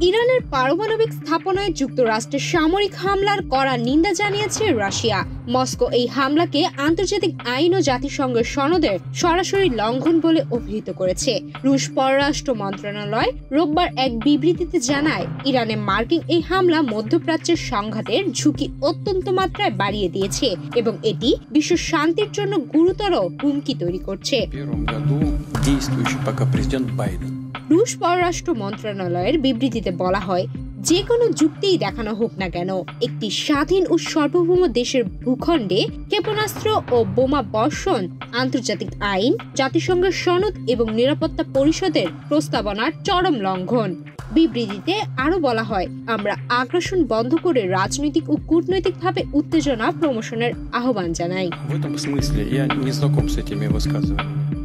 ইরানের পারমাণবিক স্থাপনায় যুক্তরাষ্ট্রের সামরিক হামলার কড়া নিন্দা জানিয়েছে রাশিয়া। মস্কো এই হামলাকে আন্তর্জাতিক আইন ও জাতিসংঘের সনদের সরাসরি লঙ্ঘন বলে অভিহিত করেছে। রুশ পররাষ্ট্র মন্ত্রণালয় রোববার এক বিবৃতিতে জানায়, ইরানে মার্কিন এই হামলা মধ্যপ্রাচ্যের সংঘাতের ঝুঁকি অত্যন্ত মাত্রায় বাড়িয়ে দিয়েছে এবং এটি বিশ্ব শান্তির জন্য গুরুতর হুমকি তৈরি করছে। রুশ পররাষ্ট্র মন্ত্রণালয়ের বিবৃতিতে বলা হয়, যে কোনো যুক্তিই দেখানো হোক না কেন, একটি স্বাধীন ও সার্বভৌম দেশের ভূখণ্ডে ক্ষেপণাস্ত্র ও বোমা বর্ষণ আন্তর্জাতিক আইন, জাতিসংঘের সনদ এবং নিরাপত্তা পরিষদের প্রস্তাবনার চরম লঙ্ঘন। বিবৃতিতে আরো বলা হয়, আমরা আগ্রাসন বন্ধ করে রাজনৈতিক ও কূটনৈতিকভাবে উত্তেজনা প্রমোশনের আহ্বান জানাই।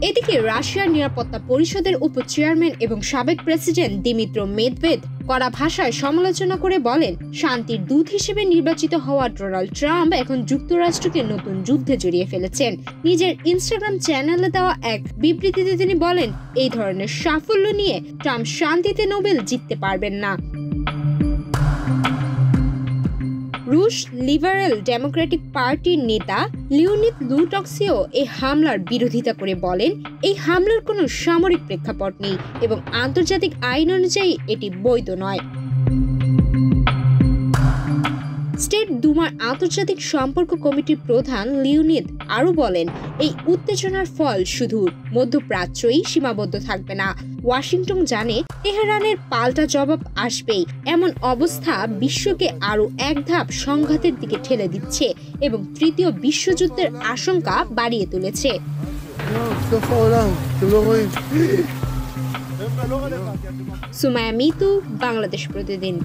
এদিকে রাশিয়ার নিরাপত্তা পরিষদের উপ চেয়ারম্যান এবং সাবেক প্রেসিডেন্ট দিমিত্র মেদভেদ কড়া ভাষায় সমালোচনা করে বলেন, শান্তির দূত হিসেবে নির্বাচিত হওয়া ডোনাল্ড ট্রাম্প এখন যুক্তরাষ্ট্রকে নতুন যুদ্ধে জড়িয়ে ফেলেছেন। নিজের ইনস্টাগ্রাম চ্যানেলে দেওয়া এক বিবৃতিতে তিনি বলেন, এই ধরনের সাফল্য নিয়ে ট্রাম্প শান্তিতে নোবেল জিততে পারবেন না। রুশ লিবারেল ডেমোক্রেটিক পার্টির নেতা লিওনিদ লুটক্সিও এই হামলার বিরোধিতা করে বলেন, এই হামলার কোনো সামরিক প্রেক্ষাপট নেই এবং আন্তর্জাতিক আইন অনুযায়ী এটি বৈধ নয়। স্টেট দুমার আন্তর্জাতিক সম্পর্ক কমিটির প্রধান লিওনিদ আরও বলেন, এই উত্তেজনার ফল শুধু মধ্যপ্রাচ্যই সীমাবদ্ধ থাকবে না। ওয়াশিংটন জানে তেহরানের পাল্টা জবাব আসবেই। এমন অবস্থা বিশ্বকে আরও এক ধাপ সংঘাতের দিকে ঠেলে দিচ্ছে এবং তৃতীয় বিশ্বযুদ্ধের আশঙ্কা বাড়িয়ে তুলেছে। সুমাইয়া মিতু, বাংলাদেশ প্রতিদিন।